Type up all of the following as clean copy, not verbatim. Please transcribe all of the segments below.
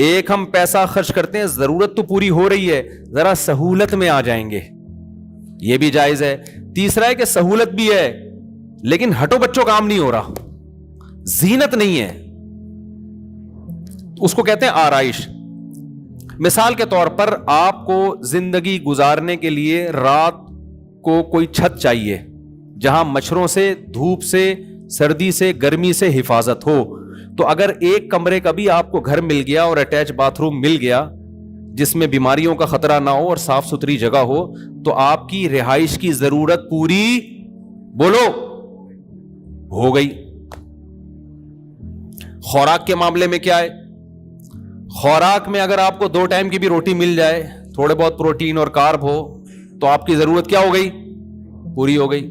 ایک ہم پیسہ خرچ کرتے ہیں, ضرورت تو پوری ہو رہی ہے, ذرا سہولت میں آ جائیں گے, یہ بھی جائز ہے. تیسرا ہے کہ سہولت بھی ہے لیکن ہٹو بچوں کام نہیں ہو رہا, زینت نہیں ہے, اس کو کہتے ہیں آرائش. مثال کے طور پر آپ کو زندگی گزارنے کے لیے رات کو کوئی چھت چاہیے جہاں مچھروں سے, دھوپ سے, سردی سے, گرمی سے حفاظت ہو. تو اگر ایک کمرے کا بھی آپ کو گھر مل گیا اور اٹیچ باتھ روم مل گیا جس میں بیماریوں کا خطرہ نہ ہو اور صاف ستھری جگہ ہو, تو آپ کی رہائش کی ضرورت پوری, بولو, ہو گئی. خوراک کے معاملے میں کیا ہے؟ خوراک میں اگر آپ کو 2 ٹائم کی بھی روٹی مل جائے, تھوڑے بہت پروٹین اور کارب ہو, تو آپ کی ضرورت کیا ہو گئی؟ پوری ہو گئی.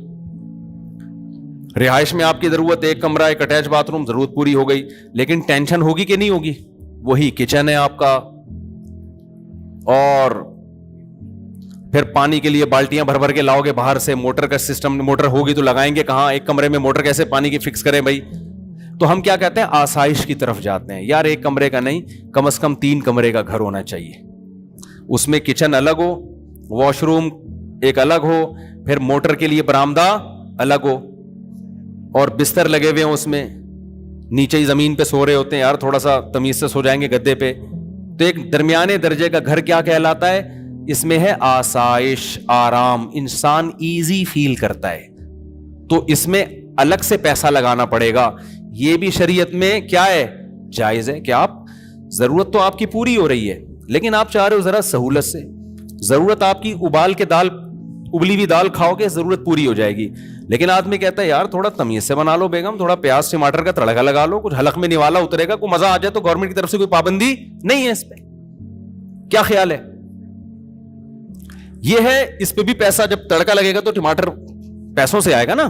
رہائش میں آپ کی ضرورت ایک کمرہ, ایک اٹیچ باتھ روم, ضرورت پوری ہو گئی. لیکن ٹینشن ہوگی کہ نہیں ہوگی؟ وہی کچن ہے آپ کا, اور پھر پانی کے لیے بالٹیاں بھر بھر کے لاؤ گے باہر سے, موٹر کا سسٹم, موٹر ہوگی تو لگائیں گے کہاں, ایک کمرے میں موٹر کیسے پانی کی فکس کریں بھائی. تو ہم کیا کہتے ہیں؟ آسائش کی طرف جاتے ہیں. یار ایک کمرے کا نہیں, کم از کم 3 کمرے کا گھر ہونا چاہیے. اس میں کچن الگ ہو, واش روم ایک الگ ہو, پھر موٹر کے لیے برآمدہ الگ ہو, اور بستر لگے ہوئے ہیں اس میں, نیچے ہی زمین پہ سو رہے ہوتے ہیں, یار تھوڑا سا تمیز سے سو جائیں گے گدے پہ. تو ایک درمیانے درجے کا گھر کیا کہلاتا ہے؟ اس میں ہے آسائش, آرام, انسان ایزی فیل کرتا ہے. تو اس میں الگ سے پیسہ لگانا پڑے گا. یہ بھی شریعت میں کیا ہے؟ جائز ہے کہ آپ, ضرورت تو آپ کی پوری ہو رہی ہے لیکن آپ چاہ رہے ہو ذرا سہولت سے. ضرورت آپ کی ابال کے دال, ابلی ہوئی دال کھاؤ گے, ضرورت پوری ہو جائے گی. لیکن آدمی کہتا ہے یار تھوڑا تمیز سے بنا لو بیگم, تھوڑا پیاز ٹماٹر کا تڑکا لگا لو, کچھ حلق میں نوالا اترے گا, کوئی مزہ آ جائے. تو گورنمنٹ کی طرف سے کوئی پابندی نہیں ہے اس پہ. کیا خیال ہے؟ یہ ہے, اس پہ بھی پیسہ, جب تڑکا لگے گا تو ٹماٹر پیسوں سے آئے گا نا,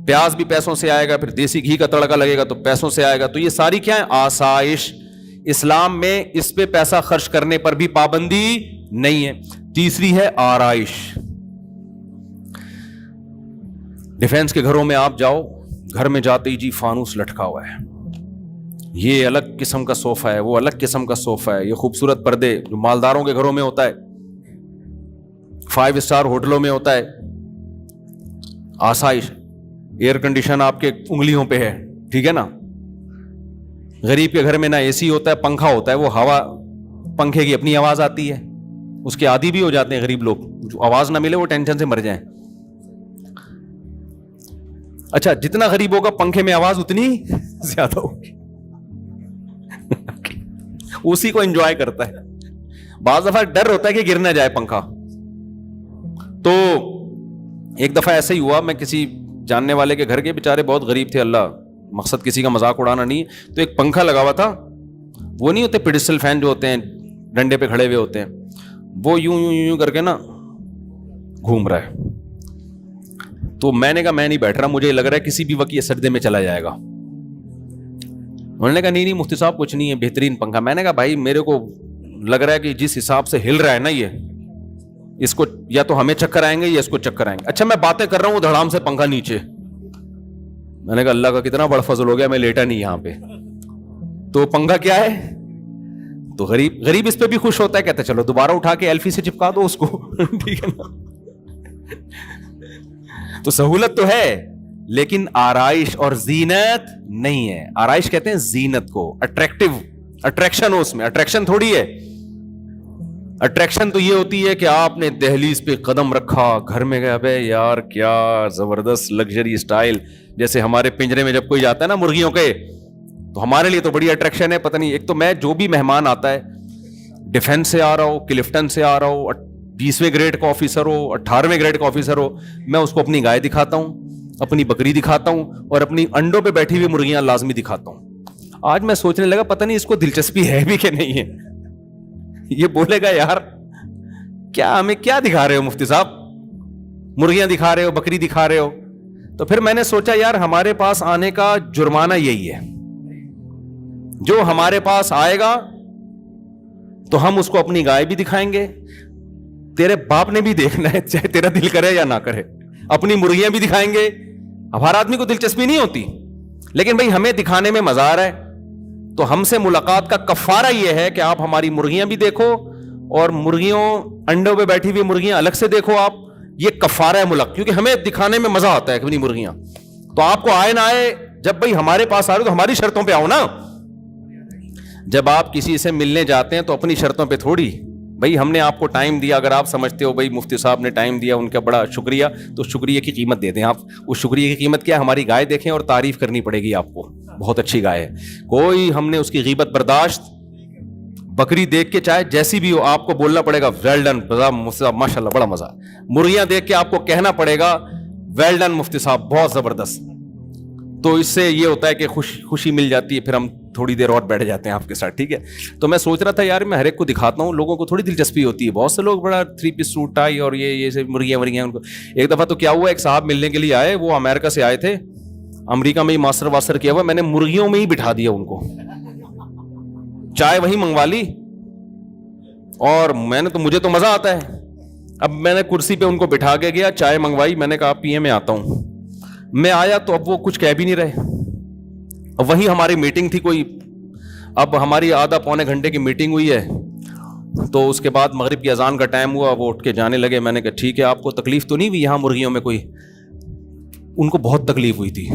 پیاز بھی پیسوں سے آئے گا, پھر دیسی گھی کا تڑکا لگے گا تو پیسوں سے آئے گا. تو یہ ساری کیا ہے؟ آسائش. اسلام میں اس پہ پیسہ خرچ کرنے پر بھی پابندی نہیں ہے. تیسری ہے آرائش. ڈیفینس کے گھروں میں آپ جاؤ, گھر میں جاتے ہی جی فانوس لٹکا ہوا ہے, یہ الگ قسم کا صوفہ ہے, وہ الگ قسم کا صوفہ ہے, یہ خوبصورت پردے جو مالداروں کے گھروں میں ہوتا ہے, 5 اسٹار ہوٹلوں میں ہوتا ہے. آسائش. ایئر کنڈیشن آپ کے انگلیوں پہ ہے, ٹھیک ہے نا. غریب کے گھر میں نہ اے سی ہوتا ہے, پنکھا ہوتا ہے, وہ ہوا پنکھے کی اپنی آواز آتی ہے, اس کے عادی بھی ہو جاتے ہیں غریب لوگ, جو آواز نہ ملے وہ ٹینشن سے مر جائیں. اچھا, جتنا غریب ہوگا پنکھے میں آواز اتنی زیادہ ہوگی, اسی کو انجوائے کرتا ہے. بعض دفعہ ڈر ہوتا ہے کہ گر نہ جائے پنکھا. تو ایک دفعہ ایسا ہی ہوا, میں کسی جاننے والے کے گھر کے, بیچارے بہت غریب تھے, اللہ, مقصد کسی کا مذاق اڑانا نہیں. تو ایک پنکھا لگا ہوا تھا, وہ نہیں ہوتے پیڈسٹل فین جو ہوتے ہیں ڈنڈے پہ کھڑے ہوئے ہوتے ہیں, وہ یوں یوں یوں کر کے نا گھوم رہا ہے. تو میں نے کہا میں نہیں بیٹھ رہا, مجھے لگ رہا ہے کسی بھی وقت یہ سردے میں چلا جائے گا. انہوں نے کہا نہیں مفتی صاحب کچھ نہیں ہے, بہترین پنکھا. میں نے کہا بھائی میرے کو لگ رہا ہے کہ جس حساب سے ہل رہا ہے نا یہ, اس کو یا تو ہمیں چکر آئیں گے یا اس کو چکر آئیں گے. اچھا میں باتیں کر رہا ہوں, دھڑام سے پنکھا نیچے. میں نے کہا اللہ کا کتنا بڑا فضل ہو گیا, میں لیٹا نہیں یہاں پہ. تو پنکھا کیا ہے, تو غریب اس پہ بھی خوش ہوتا ہے, کہتا ہے چلو دوبارہ اٹھا کے ایلفی سے چپکا دو اس کو, ٹھیک ہے نا. تو سہولت تو ہے لیکن آرائش اور زینت نہیں ہے. آرائش کہتے ہیں زینت کو, اٹریکٹیو, اٹریکشن ہو اس میں, اٹریکشن تھوڑی ہے. اٹریکشن تو یہ ہوتی ہے کہ آپ نے دہلیز پہ قدم رکھا, گھر میں گئے, ابے یار کیا زبردست لگژری سٹائل. جیسے ہمارے پنجرے میں جب کوئی جاتا ہے نا مرغیوں کے, تو ہمارے لیے تو بڑی اٹریکشن ہے. پتہ نہیں, ایک تو میں جو بھی مہمان آتا ہے, ڈیفینس سے آ رہا ہو, کلفٹن سے آ رہا ہو, 20ویں گریڈ کا آفیسر ہو, 18ویں گریڈ کا آفیسر ہو, میں اس کو اپنی گائے دکھاتا ہوں, اپنی بکری دکھاتا ہوں, اور اپنی انڈوں پہ بیٹھی ہوئی مرغیاں لازمی دکھاتا ہوں. آج میں سوچنے لگا پتہ نہیں اس کو دلچسپی ہے بھی کہ نہیں ہے. یہ بولے گا یار کیا ہمیں کیا دکھا رہے ہو مفتی صاحب, مرغیاں دکھا رہے ہو, بکری دکھا رہے ہو. تو پھر میں نے سوچا یار ہمارے پاس آنے کا جرمانہ یہی ہے, جو ہمارے پاس آئے گا تو ہم اس کو اپنی گائے بھی دکھائیں گے, تیرے باپ نے بھی دیکھنا ہے چاہے تیرا دل کرے یا نہ کرے, اپنی مرغیاں بھی دکھائیں گے. اب ہر آدمی کو دلچسپی نہیں ہوتی, لیکن بھائی ہمیں دکھانے میں مزہ آ رہا ہے تو ہم سے ملاقات کا کفارہ یہ ہے کہ آپ ہماری مرغیاں بھی دیکھو اور مرغیوں انڈوں پہ بیٹھی ہوئی مرغیاں الگ سے دیکھو آپ. یہ کفارہ ہے ملاقات, کیونکہ ہمیں دکھانے میں مزہ آتا ہے اپنی مرغیاں. تو آپ کو آئے نہ آئے, جب بھائی ہمارے پاس آ رہے تو ہماری شرطوں پہ آؤ نا. جب آپ کسی سے ملنے جاتے ہیں تو اپنی شرطوں پہ تھوڑی. بھائی ہم نے آپ کو ٹائم دیا, اگر آپ سمجھتے ہو بھائی مفتی صاحب نے ٹائم دیا ان کا بڑا شکریہ, تو شکریہ کی قیمت دے دیں آپ. اس شکریہ کی قیمت کیا ہے؟ ہماری گائے دیکھیں اور تعریف کرنی پڑے گی آپ کو, بہت اچھی گائے ہے. کوئی ہم نے اس کی غیبت برداشت. بکری دیکھ کے چاہے جیسی بھی ہو آپ کو بولنا پڑے گا ویل ڈن ماشاء اللہ, بڑا مزہ. مرغیاں دیکھ کے آپ کو کہنا پڑے گا ویل ڈن مفتی صاحب, بہت زبردست. تو اس سے یہ ہوتا ہے کہ خوشی مل جاتی ہے, پھر ہم تھوڑی دیر اور بیٹھ جاتے ہیں آپ کے ساتھ, ٹھیک ہے. تو میں سوچ رہا تھا یار میں ہر ایک کو دکھاتا ہوں, لوگوں کو تھوڑی دلچسپی ہوتی ہے. بہت سے لوگ بڑا 3 پیس سوٹ ٹائی اور یہ مرغیاں ان کو. ایک دفعہ تو کیا ہوا, ایک صاحب ملنے کے لیے آئے, وہ امریکہ سے آئے تھے, امریکہ میں ہی ماسٹر واسٹر کیا ہوا, میں نے مرغیوں میں ہی بٹھا دیا ان کو, چائے وہیں منگوا لی, اور مجھے تو مزہ آتا ہے. اب میں نے کرسی پہ ان کو بٹھا کے گیا, چائے منگوائی, میں نے کہا آپ پیے, میں آتا ہوں. میں آیا تو اب وہ کچھ کہہ بھی نہیں رہے. وہیں ہماری میٹنگ تھی کوئی, اب ہماری آدھا پونے گھنٹے کی میٹنگ ہوئی ہے, تو اس کے بعد مغرب کی اذان کا ٹائم ہوا, وہ اٹھ کے جانے لگے. میں نے کہا ٹھیک ہے, آپ کو تکلیف تو نہیں ہوئی یہاں مرغیوں میں کوئی؟ ان کو بہت تکلیف ہوئی تھی.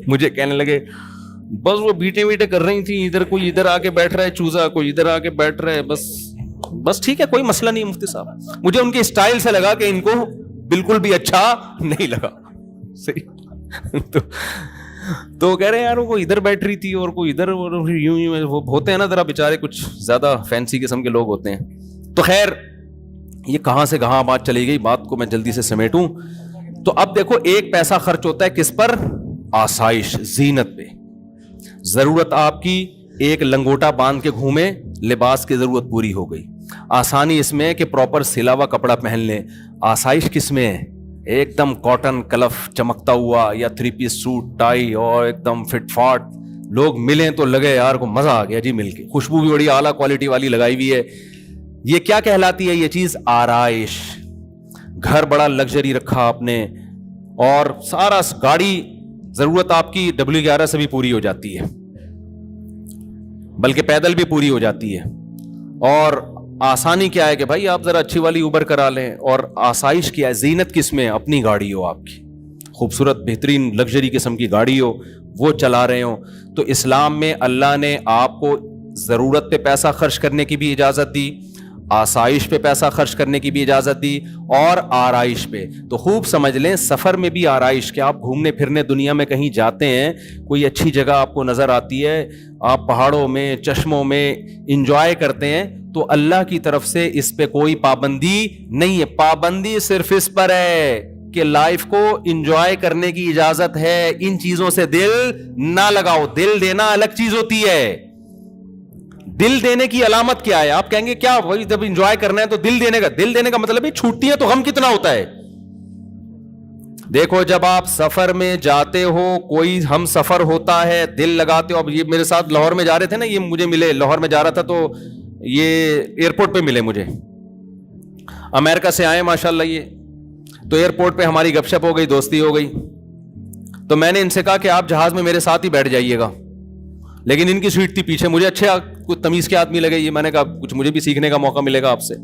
مجھے کہنے لگے بس وہ بیٹے ویٹے کر رہی تھیں, ادھر کوئی ادھر آ کے بیٹھ رہا ہے چوزا, کوئی ادھر آ کے بیٹھ رہا ہے, بس ٹھیک ہے, کوئی مسئلہ نہیں مفتی صاحب. مجھے ان کے اسٹائل سے لگا کہ ان کو بالکل بھی اچھا نہیں لگا. صحیح. تو کہہ رہے ہیں یار وہ ادھر بیٹھ رہی تھی اور کوئی ادھر, یوں وہ ہوتے ہیں نا ذرا بیچارے, کچھ زیادہ فینسی قسم کے لوگ ہوتے ہیں. تو خیر یہ کہاں سے کہاں بات چلی گئی, بات کو میں جلدی سے سمیٹوں. تو اب دیکھو, ایک پیسہ خرچ ہوتا ہے کس پر؟ آسائش, زینت پہ. ضرورت آپ کی ایک لنگوٹا باندھ کے گھومے, لباس کی ضرورت پوری ہو گئی. آسانی اس میں کہ پراپر سلا ہوا کپڑا پہن لیں. آسائش کس میں ہے؟ ایک دم کاٹن کلف چمکتا ہوا, یا 3 پیس سوٹ ٹائی اور ایک دم فٹ فاٹ. لوگ ملیں تو لگے یار کو مزہ آ گیا جی مل کے, خوشبو بھی بڑی اعلیٰ کوالٹی والی لگائی ہوئی ہے. یہ کیا کہلاتی ہے یہ چیز؟ آرائش. گھر بڑا لگژری رکھا آپ نے, اور سارا گاڑی ضرورت آپ کی W11 سے بھی پوری ہو جاتی ہے, بلکہ پیدل بھی پوری ہو جاتی ہے. اور آسانی کیا ہے کہ بھائی آپ ذرا اچھی والی اوبر کرا لیں. اور آسائش کیا ہے؟ زینت کس میں؟ اپنی گاڑی ہو آپ کی, خوبصورت بہترین لگژری قسم کی گاڑی ہو, وہ چلا رہے ہو. تو اسلام میں اللہ نے آپ کو ضرورت پہ پیسہ خرچ کرنے کی بھی اجازت دی, آسائش پہ پیسہ خرچ کرنے کی بھی اجازت دی, اور آرائش پہ. تو خوب سمجھ لیں, سفر میں بھی آرائش, کہ آپ گھومنے پھرنے دنیا میں کہیں جاتے ہیں, کوئی اچھی جگہ آپ کو نظر آتی ہے, آپ پہاڑوں میں چشموں میں انجوائے کرتے ہیں, تو اللہ کی طرف سے اس پہ کوئی پابندی نہیں ہے. پابندی صرف اس پر ہے کہ لائف کو انجوائے کرنے کی اجازت ہے, ان چیزوں سے دل نہ لگاؤ. دل دینا الگ چیز ہوتی ہے. دل دینے کی علامت کیا ہے؟ آپ کہیں گے کیا بھائی جب انجوائے کرنا ہے تو دل دینے کا مطلب ہے چھوٹتی ہے تو غم کتنا ہوتا ہے. دیکھو جب آپ سفر میں جاتے ہو, کوئی ہم سفر ہوتا ہے, دل لگاتے ہو. اب یہ میرے ساتھ لاہور میں جا رہے تھے نا, یہ مجھے ملے, لاہور میں جا رہا تھا تو یہ ایئرپورٹ پہ ملے مجھے, امریکہ سے آئے ماشاءاللہ. یہ تو ایئرپورٹ پہ ہماری گپ شپ ہو گئی, دوستی ہو گئی. تو میں نے ان سے کہا کہ آپ جہاز میں میرے ساتھ ہی بیٹھ جائیے گا, لیکن ان کی سیٹ تھی پیچھے. مجھے اچھے کچھ تمیز کے آدمی لگے, یہ میں نے کہا کچھ مجھے بھی سیکھنے کا موقع ملے گا آپ سے.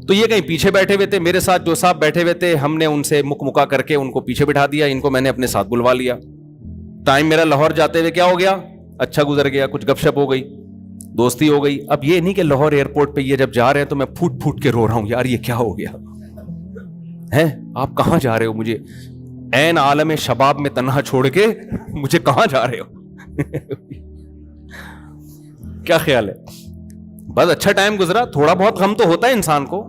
تو یہ کہیں پیچھے بیٹھے ہوئے تھے, میرے ساتھ جو صاحب بیٹھے ہوئے تھے ہم نے ان سے مکا کر کے ان کو پیچھے بٹھا دیا, ان کو میں نے اپنے ساتھ بلوا لیا. ٹائم میرا لاہور جاتے ہوئے کیا ہو گیا, اچھا گزر گیا, کچھ گپ شپ ہو گئی, دوستی ہو گئی. اب یہ نہیں کہ لاہور ایئرپورٹ پہ یہ جب جا رہے ہیں تو میں پھوٹ پھوٹ کے رو رہا ہوں, یار یہ کیا ہو گیا ہے, آپ کہاں جا رہے ہو, مجھے عین عالم شباب میں تنہا چھوڑ کے مجھے کہاں جا رہے ہو. کیا خیال ہے؟ بس اچھا ٹائم گزرا. تھوڑا بہت غم تو ہوتا ہے انسان کو,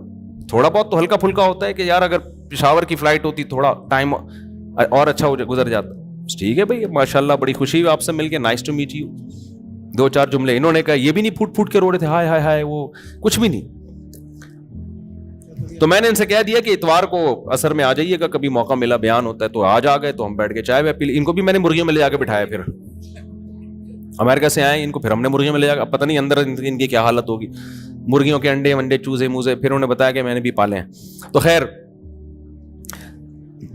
تھوڑا بہت تو ہلکا پھلکا ہوتا ہے کہ یار اگر پشاور کی فلائٹ ہوتی تھوڑا ٹائم اور اچھا گزر جاتا. ٹھیک ہے بھائی, ماشاءاللہ بڑی خوشی ہوئی آپ سے مل کے, نائس ٹو میٹ یو. 2-4 جملے انہوں نے کہا, یہ بھی نہیں پھوٹ پھوٹ کے رو رہے تھے ہائے ہائے ہائے, وہ کچھ بھی نہیں. تو میں نے ان سے کہہ دیا کہ اتوار کو عصر میں آ جائیے گا, کبھی موقع ملا بیان ہوتا ہے. تو آج آ گئے, تو ہم بیٹھ کے چائے پی لی. ان کو بھی میں نے مرغیوں میں لے جا کے بٹھایا, پھر امریکہ سے آئے ان کو پھر ہم نے مرغیوں میں لے جا کے, اب پتہ نہیں اندر ان کی کیا حالت ہوگی, مرغیوں کے انڈے ونڈے چوزے موزے. پھر انہوں نے بتایا کہ میں نے بھی پالے ہیں. تو خیر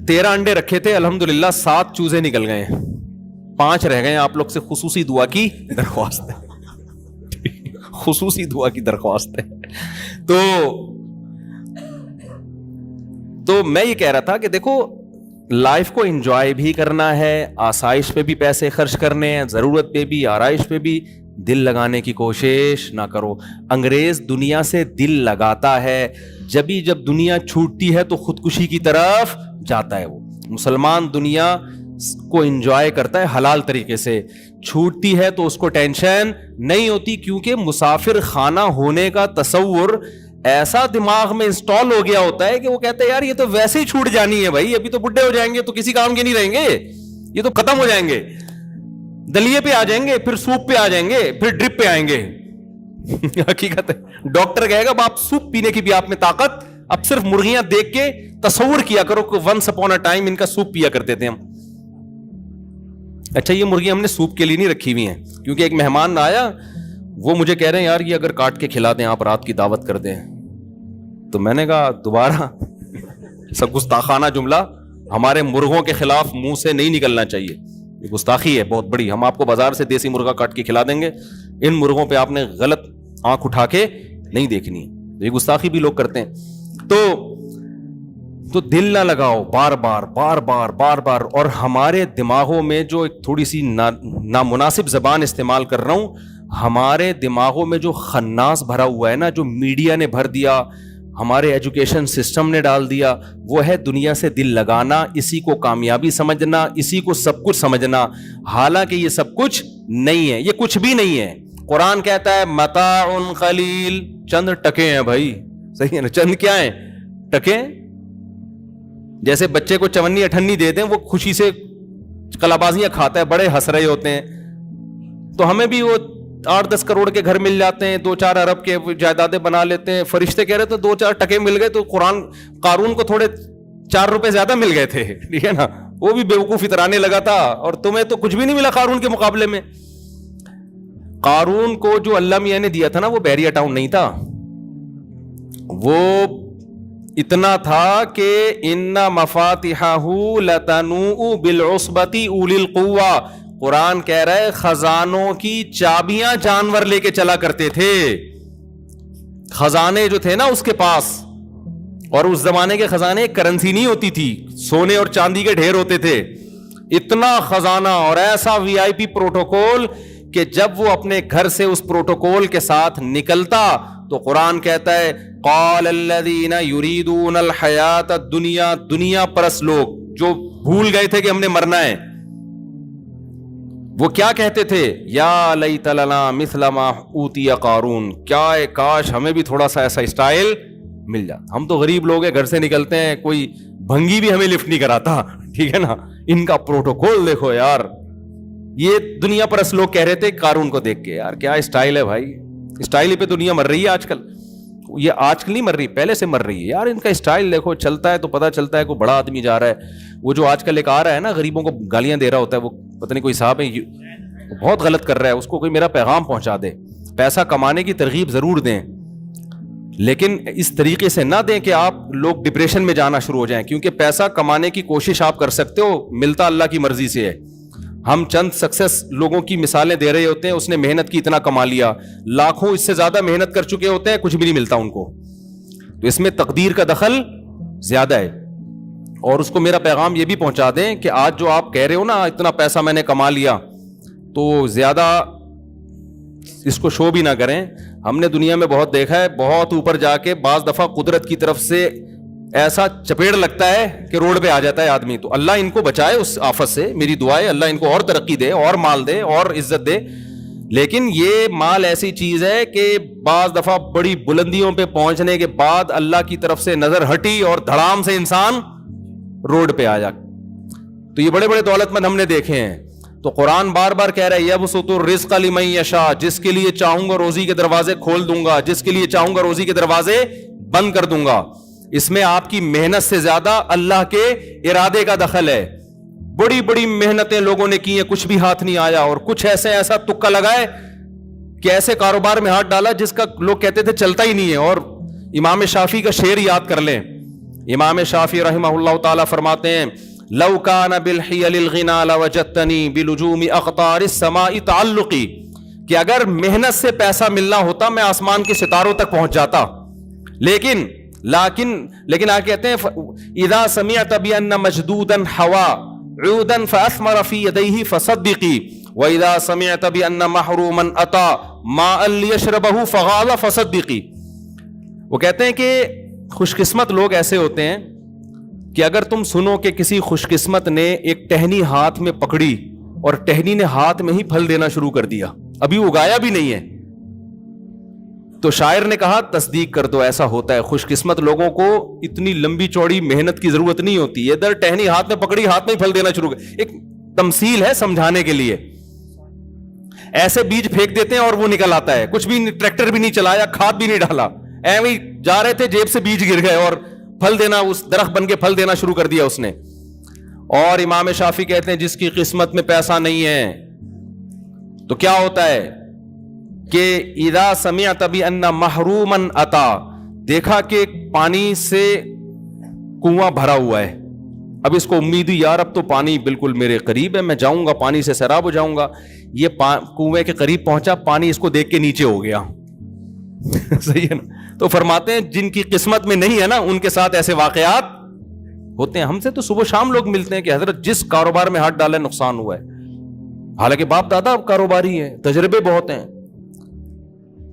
13 انڈے رکھے تھے, الحمدللہ 7 چوزے نکل گئے ہیں. 5 رہ گئے. آپ لوگ سے خصوصی دعا کی درخواست ہے, خصوصی دعا کی درخواست ہے. تو میں یہ کہہ رہا تھا کہ دیکھو لائف کو انجوائے بھی کرنا ہے, آسائش پہ بھی پیسے خرچ کرنے ہیں, ضرورت پہ بھی, آرائش پہ بھی. دل لگانے کی کوشش نہ کرو. انگریز دنیا سے دل لگاتا ہے, جب دنیا چھوٹتی ہے تو خودکشی کی طرف جاتا ہے. وہ مسلمان دنیا کو انجوائے کرتا ہے حلال طریقے سے, چھوٹتی ہے تو اس کو ٹینشن نہیں ہوتی, کیونکہ مسافر خانہ ہونے کا تصور ایسا دماغ میں انسٹال ہو گیا ہوتا ہے کہ وہ کہتے ہیں یار یہ تو ویسے ہی چھوٹ جانی ہے بھائی, ابھی تو بڈھے ہو جائیں گے تو کسی کام کے نہیں رہیں گے, یہ تو ختم ہو جائیں گے, دلیے پہ آ جائیں گے, پھر سوپ پہ آ جائیں گے, پھر ڈرپ پہ آئیں گے. حقیقت ہے, ڈاکٹر کہے گا آپ سوپ پینے کی بھی آپ میں طاقت, اب صرف مرغیاں دیکھ کے تصور کیا کرو کہ ونس اپون اے ٹائم ان کا سوپ پیا کرتے تھے ہم. اچھا یہ مرغیاں ہم نے سوپ کے لیے نہیں رکھی ہوئی ہیں, کیونکہ ایک مہمان آیا, وہ مجھے کہہ رہے ہیں یار یہ اگر کاٹ کے کھلا دیں آپ, رات کی دعوت کر دیں. تو میں نے کہا دوبارہ سب گستاخانہ جملہ ہمارے مرغوں کے خلاف منہ سے نہیں نکلنا چاہیے, یہ گستاخی ہے بہت بڑی. ہم آپ کو بازار سے دیسی مرغا کاٹ کے کھلا دیں گے, ان مرغوں پہ آپ نے غلط آنکھ اٹھا کے نہیں دیکھنی ہے, یہ گستاخی بھی لوگ کرتے ہیں. تو دل نہ لگاؤ بار بار. اور ہمارے دماغوں میں جو ایک تھوڑی سی نامناسب زبان استعمال کر رہا ہوں, ہمارے دماغوں میں جو خناس بھرا ہوا ہے نا, جو میڈیا نے بھر دیا, ہمارے ایجوکیشن سسٹم نے ڈال دیا, وہ ہے دنیا سے دل لگانا, اسی کو کامیابی سمجھنا, اسی کو سب کچھ سمجھنا. حالانکہ یہ سب کچھ نہیں ہے, یہ کچھ بھی نہیں ہے. قرآن کہتا ہے متاع قلیل, چند ٹکے ہیں بھائی, صحیح ہے نا, چند کیا ہیں, ٹکے. جیسے بچے کو چونی اٹھنی دے دیں, وہ خوشی سے کلابازیاں کھاتا ہے, بڑے ہنس رہے ہوتے ہیں. تو ہمیں بھی وہ 8-10 کروڑ کے گھر مل جاتے ہیں, 2-4 ارب کے جائیدادیں بنا لیتے ہیں. فرشتے کہہ رہے تھے 2-4 ٹکے مل گئے, تو قارون کو تھوڑے 4 روپے زیادہ مل گئے تھے, ٹھیک ہے نا, وہ بھی بیوقوف اترانے لگا تھا, اور تمہیں تو کچھ بھی نہیں ملا قارون کے مقابلے میں. قارون کو جو اللہ میاں نے دیا تھا نا, وہ بیریا ٹاؤن نہیں تھا, وہ اتنا تھا کہ ان مفاتحہ لتنوء بالعصبۃ اولی القوہ. قرآن کہہ رہا ہے خزانوں کی چابیاں جانور لے کے چلا کرتے تھے, خزانے جو تھے نا اس کے پاس. اور اس زمانے کے خزانے کرنسی نہیں ہوتی تھی, سونے اور چاندی کے ڈھیر ہوتے تھے. اتنا خزانہ اور ایسا وی آئی پی پروٹوکول کہ جب وہ اپنے گھر سے اس پروٹوکول کے ساتھ نکلتا تو قرآن کہتا ہے قال الذین یریدون الحیات الدنیا, دنیا پرست لوگ جو بھول گئے تھے کہ ہم نے مرنا ہے, وہ کیا کہتے تھے, یا لیت لنا مثل ما اوتی قارون, کیا کاش ہمیں بھی تھوڑا سا ایسا اسٹائل مل جاتا. ہم تو غریب لوگ ہیں, گھر سے نکلتے ہیں, کوئی بھنگی بھی ہمیں لفٹ نہیں کراتا, ٹھیک ہے نا. ان کا پروٹوکول دیکھو یار. یہ دنیا پرست لوگ کہہ رہے تھے قارون کو دیکھ کے, یار کیا اسٹائل ہے بھائی, اسٹائل پہ دنیا مر رہی ہے آج کل. یہ آج کل نہیں مر رہی, پہلے سے مر رہی ہے یار. ان کا اسٹائل دیکھو, چلتا ہے تو پتہ چلتا ہے کوئی بڑا آدمی جا رہا ہے. وہ جو آج کل ایک آ رہا ہے نا, غریبوں کو گالیاں دے رہا ہوتا ہے, وہ پتہ نہیں کوئی صاحب ہے, بہت غلط کر رہا ہے, اس کو کوئی میرا پیغام پہنچا دے. پیسہ کمانے کی ترغیب ضرور دیں, لیکن اس طریقے سے نہ دیں کہ آپ لوگ ڈپریشن میں جانا شروع ہو جائیں, کیونکہ پیسہ کمانے کی کوشش آپ کر سکتے ہو, ملتا اللہ کی مرضی سے ہے. ہم چند سکسیس لوگوں کی مثالیں دے رہے ہوتے ہیں, اس نے محنت کی اتنا کما لیا, لاکھوں اس سے زیادہ محنت کر چکے ہوتے ہیں, کچھ بھی نہیں ملتا ان کو. تو اس میں تقدیر کا دخل زیادہ ہے. اور اس کو میرا پیغام یہ بھی پہنچا دیں کہ آج جو آپ کہہ رہے ہو نا اتنا پیسہ میں نے کما لیا, تو زیادہ اس کو شو بھی نہ کریں. ہم نے دنیا میں بہت دیکھا ہے, بہت اوپر جا کے بعض دفعہ قدرت کی طرف سے ایسا چپیڑ لگتا ہے کہ روڈ پہ آ جاتا ہے آدمی. تو اللہ ان کو بچائے اس آفت سے, میری دعا ہے اللہ ان کو اور ترقی دے, اور مال دے, اور عزت دے. لیکن یہ مال ایسی چیز ہے کہ بعض دفعہ بڑی بلندیوں پہ پہنچنے کے بعد اللہ کی طرف سے نظر ہٹی اور دھڑام سے انسان روڈ پہ آ جا. تو یہ بڑے بڑے دولت مند ہم نے دیکھے ہیں. تو قرآن بار بار کہہ رہا ہے یبسط الرزق لمن یشاء, جس کے لیے چاہوں گا روزی کے دروازے کھول دوں گا, جس کے لیے چاہوں گا روزی کے دروازے بند کر دوں گا. اس میں آپ کی محنت سے زیادہ اللہ کے ارادے کا دخل ہے. بڑی بڑی محنتیں لوگوں نے کی ہیں, کچھ بھی ہاتھ نہیں آیا, اور کچھ ایسا تکا لگائے کہ ایسے کاروبار میں ہاتھ ڈالا جس کا لوگ کہتے تھے چلتا ہی نہیں ہے. اور امام شافعی کا شعر یاد کر لیں, امام شافعی رحمہ اللہ تعالی فرماتے ہیں لو کان بالحیل الغنا لوجدتنی بلجوم اقطار السماء تعلقی، کہ اگر محنت سے پیسہ ملنا ہوتا میں آسمان کے ستاروں تک پہنچ جاتا، لیکن آگے کہتے ہیں اذا سمعت بان مجدودا حوا عودا فاثمر في يديه فصدقي واذا سمعت بان محروما اتى ماء ليشربه فغال فصدقي۔ وہ کہتے ہیں کہ خوش قسمت لوگ ایسے ہوتے ہیں کہ اگر تم سنو کہ کسی خوش قسمت نے ایک ٹہنی ہاتھ میں پکڑی اور ٹہنی نے ہاتھ میں ہی پھل دینا شروع کر دیا، ابھی اگایا بھی نہیں ہے، تو شاعر نے کہا تصدیق کر دو ایسا ہوتا ہے۔ خوش قسمت لوگوں کو اتنی لمبی چوڑی محنت کی ضرورت نہیں ہوتی، ادھر ٹہنی ہاتھ میں پکڑی، ہاتھ میں ہی پھل دینا شروع کر، ایک تمثیل ہے سمجھانے کے لیے۔ ایسے بیج پھینک دیتے ہیں اور وہ نکل آتا ہے، کچھ بھی ٹریکٹر بھی نہیں چلایا، کھاد بھی نہیں ڈالا، ایویں جا رہے تھے جیب سے بیج گر گئے اور پھل دینا، اس درخت بن کے پھل دینا شروع کر دیا اس نے۔ اور امام شافعی کہتے ہیں جس کی قسمت میں پیسہ نہیں ہے تو کیا ہوتا ہے کہ اذا سمعت بان محروما اتا، دیکھا کہ پانی سے کنواں بھرا ہوا ہے، اب اس کو امید ہوئی یار اب تو پانی بالکل میرے قریب ہے، میں جاؤں گا پانی سے سیراب ہو جاؤں گا، یہ کنویں کے قریب پہنچا، پانی اس کو دیکھ کے نیچے ہو گیا۔ صحیح ہے نا؟ تو فرماتے ہیں جن کی قسمت میں نہیں ہے نا ان کے ساتھ ایسے واقعات ہوتے ہیں۔ ہم سے تو صبح شام لوگ ملتے ہیں کہ حضرت جس کاروبار میں ہاتھ ڈالے نقصان ہوا ہے، حالانکہ باپ دادا کاروباری ہیں، تجربے بہت ہیں۔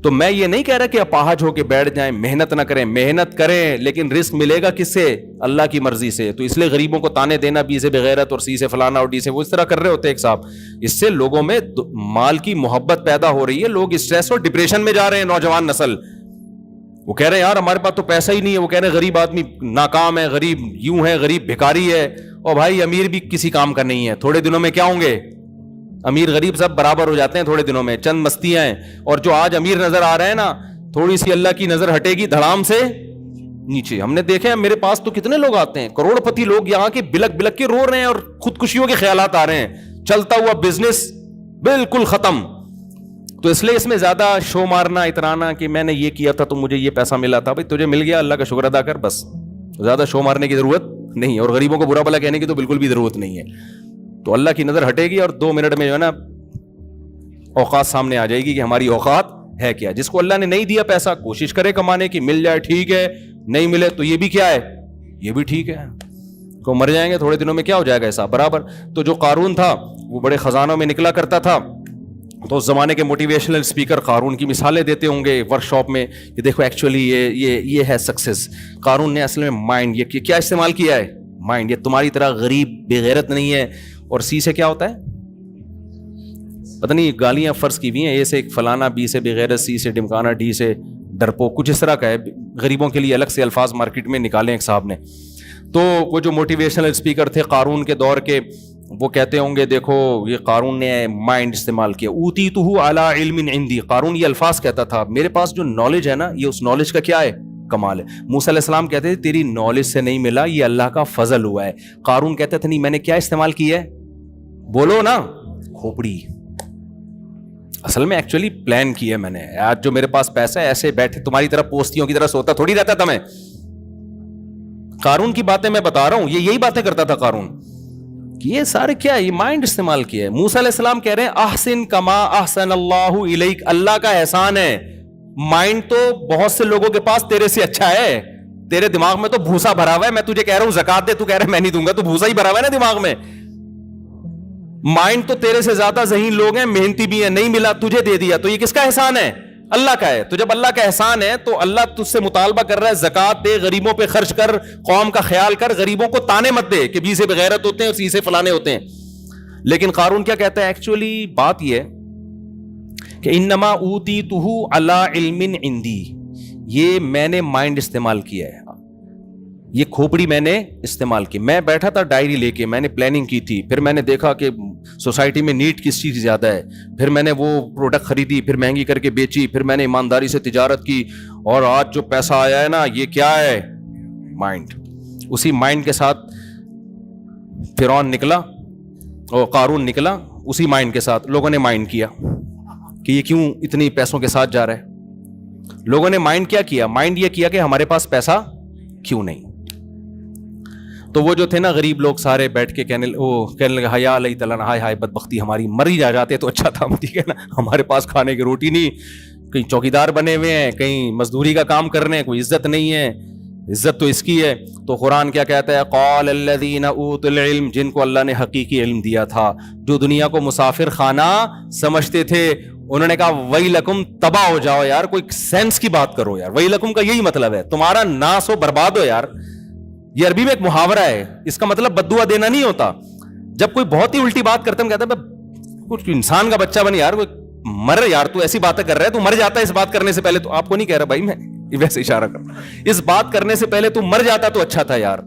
تو میں یہ نہیں کہہ رہا کہ اپاہج ہو کے بیٹھ جائیں، محنت نہ کریں، محنت کریں، لیکن رزق ملے گا کس سے؟ اللہ کی مرضی سے۔ تو اس لیے غریبوں کو تانے دینا، بی سے بغیرت اور سی سے فلانا اور ڈی سے، وہ اس طرح کر رہے ہوتے ہیں ایک صاحب، اس سے لوگوں میں مال کی محبت پیدا ہو رہی ہے، لوگ اسٹریس اور ڈپریشن میں جا رہے ہیں، نوجوان نسل۔ وہ کہہ رہے ہیں یار ہمارے پاس تو پیسہ ہی نہیں ہے، وہ کہہ رہے ہیں غریب آدمی ناکام ہے، غریب یوں ہے، غریب بھکاری ہے، اور بھائی امیر بھی کسی کام کا نہیں ہے، تھوڑے دنوں میں کیا ہوں گے؟ امیر غریب سب برابر ہو جاتے ہیں تھوڑے دنوں میں، چند مستیاں ہیں۔ اور جو آج امیر نظر آ رہے ہیں نا، تھوڑی سی اللہ کی نظر ہٹے گی دھڑام سے نیچے۔ ہم نے دیکھے ہیں، میرے پاس تو کتنے لوگ آتے ہیں، کروڑ پتی لوگ یہاں کے بلک بلک کے رو رہے ہیں اور خودکشیوں کے خیالات آ رہے ہیں، چلتا ہوا بزنس بالکل ختم۔ تو اس لیے اس میں زیادہ شو مارنا، اترانا کہ میں نے یہ کیا تھا تو مجھے یہ پیسہ ملا تھا، بھائی تجھے مل گیا اللہ کا شکر ادا کر، بس زیادہ شو مارنے کی ضرورت نہیں ہے، اور غریبوں کو برا بھلا کہنے کی تو بالکل بھی ضرورت نہیں ہے۔ تو اللہ کی نظر ہٹے گی اور 2 منٹ میں جو ہے نا اوقات سامنے آ جائے گی کہ ہماری اوقات ہے کیا۔ جس کو اللہ نے نہیں دیا پیسہ، کوشش کرے کمانے کی، مل جائے ٹھیک ہے، نہیں ملے تو یہ بھی کیا ہے، یہ بھی ٹھیک ہے، کو مر جائیں گے تھوڑے دنوں میں، کیا ہو جائے گا حساب برابر۔ تو جو قارون تھا وہ بڑے خزانوں میں نکلا کرتا تھا، تو اس زمانے کے موٹیویشنل اسپیکر قارون کی مثالیں دیتے ہوں گے ورک شاپ میں کہ دیکھو ایکچولی یہ ہے سکسیس۔ قارون نے اصل میں مائنڈ، یہ کیا استعمال کیا ہے؟ مائنڈ۔ یہ تمہاری طرح غریب بے غیرت نہیں ہے۔ اور سی سے کیا ہوتا ہے پتہ نہیں، گالیاں فرض کی ہوئی ہیں، اے سے فلانا، بی سے بے غیرت، سی سے ڈمکانا، ڈی سے ڈرپو، کچھ اس طرح کا ہے۔ غریبوں کے لیے الگ سے الفاظ مارکیٹ میں نکالے ایک صاحب نے۔ تو وہ جو موٹیویشنل اسپیکر تھے قارون کے دور کے، وہ کہتے ہوں گے دیکھو یہ قارون نے مائنڈ استعمال کیا، اوتیتہ علی علم عندی۔ قارون یہ الفاظ کہتا تھا میرے پاس جو نالج ہے نا، یہ اس نالج کا کیا ہے؟ کمال ہے۔ موسیٰ علیہ السلام کہتے تھے تیری نالج سے نہیں ملا، یہ اللہ کا فضل ہوا ہے۔ قارون کہتا تھا نہیں، میں نے کیا استعمال کیا ہے؟ بولو نا، کھوپڑی۔ اصل میں ایکچولی پلان کیا ہے میں نے، آج جو میرے پاس پیسہ ہے، ایسے بیٹھے تمہاری طرح پوستیوں کی طرح سوتا تھوڑی رہتا تھا میں۔ قارون کی باتیں میں بتا رہا ہوں، یہ یہی باتیں کرتا تھا قارون، کہ یہ سارے کیا ہے، یہ مائنڈ استعمال کیا ہے۔ موسیٰ علیہ السلام کہہ رہے ہیں احسن کما احسن اللہ الیک، اللہ کا احسان ہے۔ مائنڈ تو بہت سے لوگوں کے پاس تیرے سے اچھا ہے، تیرے دماغ میں تو بھوسا بھرا ہوا ہے، میں تجھے کہہ رہا ہوں زکات دے، تو کہہ رہا ہے میں نہیں دوں گا، تو بھوسا ہی بھرا ہوا ہے نا دماغ میں۔ مائنڈ تو تیرے سے زیادہ ذہین لوگ ہیں، محنتی بھی ہیں، نہیں ملا تجھے دے دیا، تو یہ کس کا احسان ہے؟ اللہ کا ہے۔ تو جب اللہ کا احسان ہے تو اللہ تجھ سے مطالبہ کر رہا ہے زکات دے، غریبوں پہ خرچ کر، قوم کا خیال کر، غریبوں کو تانے مت دے کہ بی سے بغیرت ہوتے ہیں اور سی سے فلانے ہوتے ہیں۔ لیکن قارون کیا کہتا ہے؟ ایکچولی بات یہ ہے کہ انما اوتیتہ علی علم عندی، یہ میں نے مائنڈ استعمال کیا ہے، یہ کھوپڑی میں نے استعمال کی۔ میں بیٹھا تھا ڈائری لے کے، میں نے پلاننگ کی تھی، پھر میں نے دیکھا کہ سوسائٹی میں نیڈ کس چیز زیادہ ہے، پھر میں نے وہ پروڈکٹ خریدی، پھر مہنگی کر کے بیچی، پھر میں نے ایمانداری سے تجارت کی، اور آج جو پیسہ آیا ہے نا، یہ کیا ہے؟ مائنڈ۔ اسی مائنڈ کے ساتھ فرعون نکلا اور قارون نکلا، اسی مائنڈ کے ساتھ لوگوں نے مائنڈ کیا کہ یہ کیوں اتنی پیسوں کے ساتھ جا رہا ہے۔ لوگوں نے مائنڈ کیا کیا؟ مائنڈ یہ کیا کہ ہمارے پاس پیسہ کیوں نہیں۔ تو وہ جو تھے نا غریب لوگ سارے بیٹھ کے کہنے لگے حیا علیہ تعالیٰ ہائے ہائے بدبختی ہماری، مر ہی جاتے تو اچھا تھا، ٹھیک ہے نا، ہمارے پاس کھانے کی روٹی نہیں، کہیں چوکیدار بنے ہوئے ہیں، کہیں مزدوری کا کام کر رہے ہیں، کوئی عزت نہیں ہے، عزت تو اس کی ہے. تو قرآن کیا کہتا ہے؟ قال الذین اوتوا العلم، جن کو اللہ نے حقیقی علم دیا تھا، جو دنیا کو مسافر خانہ سمجھتے تھے، انہوں نے کہا ویلکم، تباہ ہو جاؤ یار، کوئی سینس کی بات کرو یار. ویلکم کا یہی مطلب ہے تمہارا ناس ہو، برباد ہو یار. یہ عربی میں ایک محاورہ ہے، اس کا مطلب بد دعا دینا نہیں ہوتا. جب کوئی بہت ہی الٹی بات کرتا ہے، کہتا ہے کچھ انسان کا بچہ بن یار، کوئی مر یار، تو ایسی باتیں کر رہا ہے، تو مر جاتا ہے اس بات کرنے سے پہلے. تو آپ کو نہیں کہہ رہا بھائی، میں ویسے اشارہ کر رہا ہوں، اس بات کرنے سے پہلے تو مر جاتا تو اچھا تھا یار.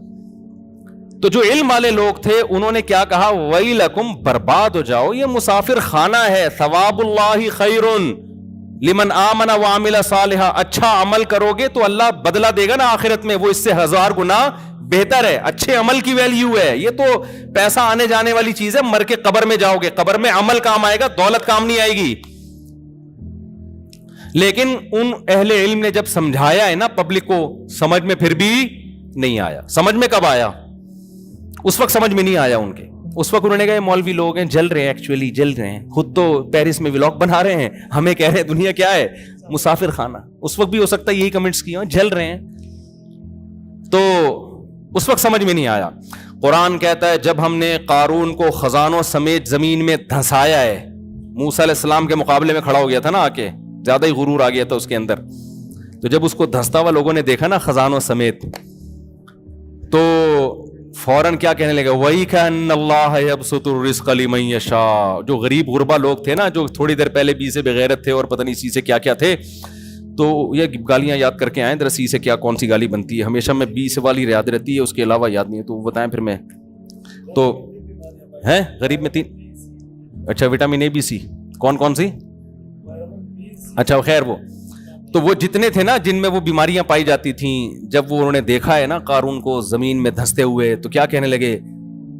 تو جو علم والے لوگ تھے انہوں نے کیا کہا؟ ویلکم، برباد ہو جاؤ، یہ مسافر خانہ ہے. ثواب اللہ خیر لمن آمن وعمل صالحا، اچھا عمل کرو گے تو اللہ بدلہ دے گا نا آخرت میں، وہ اس سے 1000 گنا بہتر ہے. اچھے عمل کی ویلیو ہے. یہ تو پیسہ آنے جانے والی چیز ہے، مر کے قبر میں جاؤ گے، قبر میں عمل کام آئے گا، دولت کام نہیں آئے گی. لیکن ان اہل علم نے جب سمجھایا ہے نا پبلک کو، سمجھ میں پھر بھی نہیں آیا. سمجھ میں کب آیا؟ اس وقت سمجھ میں نہیں آیا ان کے. اس وقت انہوں نے کہا مولوی لوگ ہیں، جل رہے ہیں، ایکچولی جل رہے ہیں، خود تو پیرس میں ولاگ بنا رہے ہیں، ہمیں کہہ رہے ہیں دنیا کیا ہے؟ مسافر خانہ. اس وقت بھی ہو سکتا ہے یہی کمنٹس کیے ہوں، جل رہے ہیں. تو اس وقت سمجھ میں نہیں آیا. قرآن کہتا ہے جب ہم نے قارون کو خزانوں سمیت زمین میں دھنسایا ہے، موسیٰ علیہ السلام کے مقابلے میں کھڑا ہو گیا تھا نا آ کے، زیادہ ہی غرور آ گیا تھا اس کے اندر. تو جب اس کو دھنستا ہوا لوگوں نے دیکھا نا خزانوں سمیت، تو فوراً کیا کہنے لگا؟ وَإِكَأَنَّ اللَّهَ يَبْسُطُ الرِّزْقَ لِمَن يَشَاءُ. جو غریب غربا لوگ تھے نا، جو تھوڑی دیر پہلے بی سے بغیرت تھے اور پتہ نہیں سی سے کیا کیا تھے، تو یہ گالیاں یاد کر کے آئیں ذرا، سی سے کیا کون سی گالی بنتی ہے. ہمیشہ میں بی سے والی یاد رہتی ہے، اس کے علاوہ یاد نہیں ہے. تو بتائیں پھر میں تو ہیں غریب میں 3. اچھا وٹامن اے بی سی کون کون سی؟ اچھا خیر وہ تو وہ جتنے تھے نا جن میں وہ بیماریاں پائی جاتی تھیں، جب وہ انہوں نے دیکھا ہے نا قارون کو زمین میں دھنستے ہوئے، تو کیا کہنے لگے؟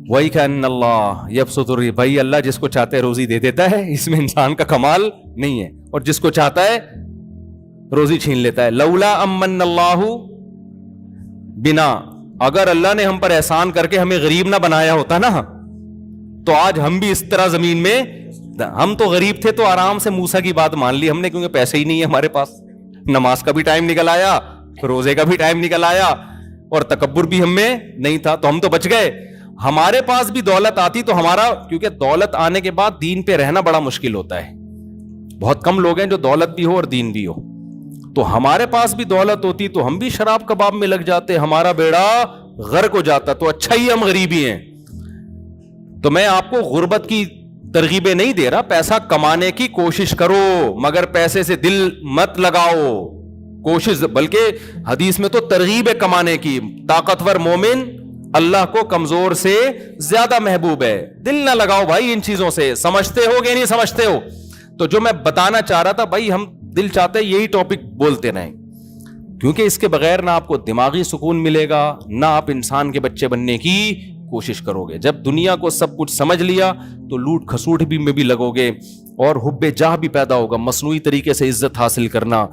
وَإِكَأَنَّ اللَّهَ يَبْسُطُ الرِّزْقَ. بھائی اللہ جس کو چاہتا ہے روزی دے دیتا ہے، اس میں انسان کا کمال نہیں ہے، اور جس کو چاہتا ہے روزی چھین لیتا ہے. لولا امن اللہ بنا، اگر اللہ نے ہم پر احسان کر کے ہمیں غریب نہ بنایا ہوتا نا، تو آج ہم بھی اس طرح زمین میں، ہم تو غریب تھے تو آرام سے موسیٰ کی بات مان لی ہم نے، کیونکہ پیسے ہی نہیں ہے ہمارے پاس. نماز کا بھی ٹائم نکل آیا، روزے کا بھی ٹائم نکل آیا، اور تکبر بھی ہم میں نہیں تھا، تو ہم تو بچ گئے. ہمارے پاس بھی دولت آتی تو ہمارا، کیونکہ دولت آنے کے بعد دین پہ رہنا بڑا مشکل ہوتا ہے. بہت کم لوگ ہیں جو دولت بھی ہو اور دین بھی ہو. تو ہمارے پاس بھی دولت ہوتی تو ہم بھی شراب کباب میں لگ جاتے، ہمارا بیڑا غرق ہو جاتا. تو اچھا ہی ہم غریبی ہیں. تو میں آپ کو غربت کی ترغیبیں نہیں دے رہا، پیسہ کمانے کی کوشش کرو، مگر پیسے سے دل مت لگاؤ. کوشش، بلکہ حدیث میں تو ترغیب ہے کمانے کی. طاقتور مومن اللہ کو کمزور سے زیادہ محبوب ہے. دل نہ لگاؤ بھائی ان چیزوں سے. سمجھتے ہو کہ نہیں سمجھتے ہو؟ تو جو میں بتانا چاہ رہا تھا بھائی، ہم دل چاہتے یہی ٹاپک بولتے رہیں، کیونکہ اس کے بغیر نہ آپ کو دماغی سکون ملے گا، نہ آپ انسان کے بچے بننے کی کوشش کرو گے. جب دنیا کو سب کچھ سمجھ لیا تو لوٹ کھسوٹ بھی میں بھی لگو گے، اور حب جاہ بھی پیدا ہوگا. مصنوعی طریقے سے عزت حاصل کرنا،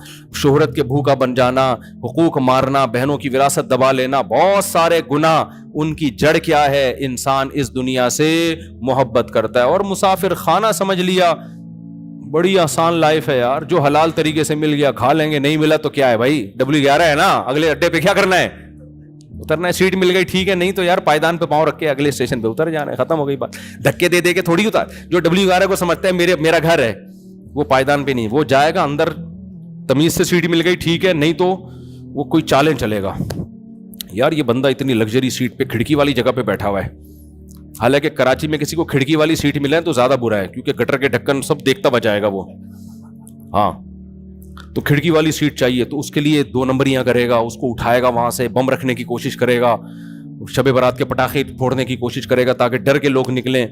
شہرت کے بھوکا بن جانا، حقوق مارنا، بہنوں کی وراثت دبا لینا، بہت سارے گناہ. ان کی جڑ کیا ہے؟ انسان اس دنیا سے محبت کرتا ہے، اور مسافر خانہ سمجھ لیا. بڑی آسان لائف ہے یار، جو حلال طریقے سے مل گیا کھا لیں گے، نہیں ملا تو کیا ہے بھائی، W11 ہے نا، اگلے اڈے پہ کیا کرنا ہے؟ اترنا ہے. سیٹ مل گئی ٹھیک ہے، نہیں تو یار پائدان پہ پاؤں رکھ کے اگلے اسٹیشن پہ اتر جانا ہے، ختم ہو گئی بات. دھکے دے دے کے تھوڑی اتار. جو W11 کو سمجھتا ہے میرا گھر ہے، وہ پائدان پہ نہیں، وہ جائے گا اندر، تمیز سے سیٹ مل گئی ٹھیک ہے، نہیں تو وہ کوئی چالیں چلے گا. یار یہ بندہ اتنی لگژری سیٹ پہ کھڑکی والی جگہ پہ بیٹھا ہوا ہے. حالانکہ کراچی میں کسی کو کھڑکی والی سیٹ ملے تو زیادہ برا ہے، کیونکہ گٹر کے ڈھکن سب دیکھتا بچائے گا وہ. ہاں تو کھڑکی والی سیٹ چاہیے، تو اس کے لیے 2 نمبریاں کرے گا، اس کو اٹھائے گا، وہاں سے بم رکھنے کی کوشش کرے گا، شب برات کے پٹاخے پھوڑنے کی کوشش کرے گا تاکہ ڈر کے لوگ نکلیں،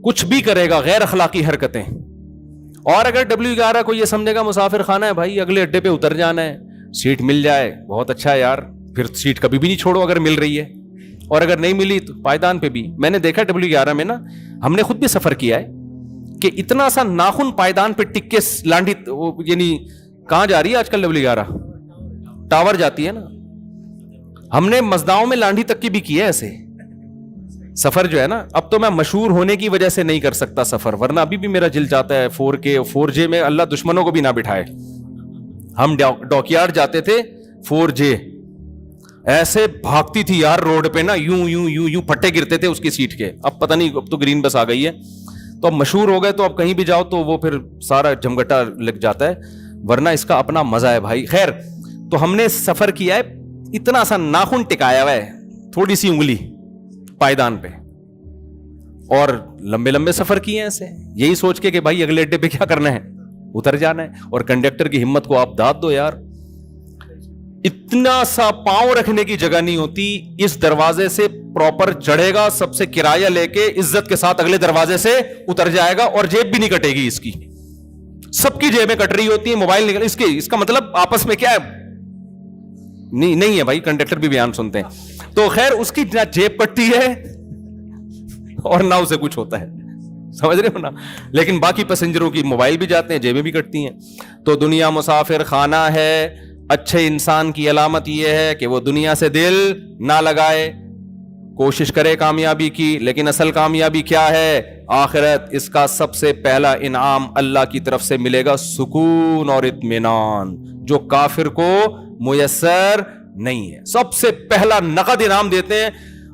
کچھ بھی کرے گا، غیر اخلاقی حرکتیں. اور اگر W11 کو یہ سمجھے گا مسافر خانہ ہے بھائی، اگلے اڈے پہ اتر جانا ہے، سیٹ مل جائے بہت اچھا ہے یار، پھر سیٹ کبھی بھی نہیں چھوڑو اگر مل رہی ہے، اور اگر نہیں ملی تو پائدان پہ بھی. میں نے دیکھا W11 میں نا، ہم نے خود بھی سفر کیا ہے، کہ اتنا سا ناخن پائدان پہ ٹک کے لانڈی، یعنی کہاں جا رہی ہے آج کل W11 ٹاور جاتی ہے نا، ہم نے مزداؤں میں لانڈی تک کی بھی کی ہے ایسے، سفر جو ہے نا, اب تو میں مشہور ہونے کی وجہ سے نہیں کر سکتا سفر, ورنہ ابھی بھی میرا دل چاہتا ہے 4K 4J میں, اللہ دشمنوں کو بھی نہ بٹھائے. ہم ڈاکیارڈ جاتے تھے 4J, ایسے بھاگتی تھی یار روڈ پہ نا, یوں یوں یوں یوں پھٹے گرتے تھے اس کی سیٹ کے. اب پتہ نہیں, اب تو گرین بس آ گئی ہے, تو اب مشہور ہو گئے تو اب کہیں بھی جاؤ تو وہ پھر سارا جھمگٹا لگ جاتا ہے, ورنہ اس کا اپنا مزہ ہے بھائی. خیر, تو ہم نے سفر کیا ہے, اتنا سا ناخن ٹکایا ہوا ہے, تھوڑی سی انگلی پائیدان پہ, اور لمبے لمبے سفر کیے ہیں ایسے, یہی سوچ کے کہ بھائی اگلے اڈے پہ کیا کرنا ہے, اتر جانا ہے. اور کنڈکٹر کی ہمت کو آپ داد دو یار, اتنا سا پاؤں رکھنے کی جگہ نہیں ہوتی, اس دروازے سے پراپر چڑھے گا, سب سے کرایہ لے کے عزت کے ساتھ اگلے دروازے سے اتر جائے گا, اور جیب بھی نہیں کٹے گی اس کی, سب کی جیبیں کٹ رہی ہوتی ہیں, موبائل نکل اس کا مطلب آپس میں کیا ہے, نہیں ہے بھائی, کنڈکٹر بھی بیان سنتے ہیں. تو خیر, اس کی نہ جیب کٹتی ہے اور نہ اسے کچھ ہوتا ہے, سمجھ رہے ہو نا. لیکن باقی پیسنجروں کی موبائل بھی جاتے ہیں, جیبیں بھی کٹتی ہیں. تو دنیا مسافر خانہ ہے. اچھے انسان کی علامت یہ ہے کہ وہ دنیا سے دل نہ لگائے, کوشش کرے کامیابی کی, لیکن اصل کامیابی کیا ہے, آخرت. اس کا سب سے پہلا انعام اللہ کی طرف سے ملے گا سکون اور اطمینان, جو کافر کو میسر نہیں ہے. سب سے پہلا نقد انعام دیتے ہیں,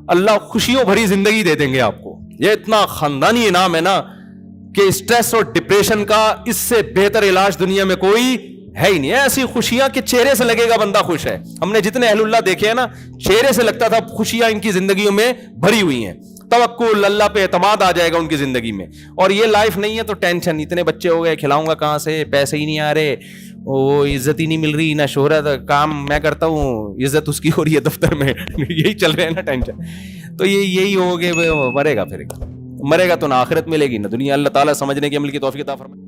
اللہ خوشیوں بھری زندگی دے دیں گے آپ کو. یہ اتنا خاندانی انعام ہے نا کہ اسٹریس اور ڈپریشن کا اس سے بہتر علاج دنیا میں کوئی ہے ہی نہیں. ایسی خوشیاں کہ چہرے سے لگے گا بندہ خوش ہے. ہم نے جتنے اہل اللہ دیکھے ہیں نا, چہرے سے لگتا تھا خوشیاں ان کی زندگیوں میں بھری ہوئی ہیں, توکل اللہ پہ اعتماد آ جائے گا ان کی زندگی میں. اور یہ لائف نہیں ہے تو ٹینشن, اتنے بچے ہو گئے, کھلاؤں گا کہاں سے, پیسے ہی نہیں آ رہے, وہ عزت ہی نہیں مل رہی, نہ شہرت, کام میں کرتا ہوں عزت اس کی ہو رہی ہے دفتر میں, یہی چل رہے ہیں نا ٹینشن. تو یہی ہو گئے, مرے گا پھر, مرے گا تو نہ آخرت ملے گی نہ دنیا. اللہ تعالیٰ سمجھنے کی عمل کی توفیق عطا فرمائے.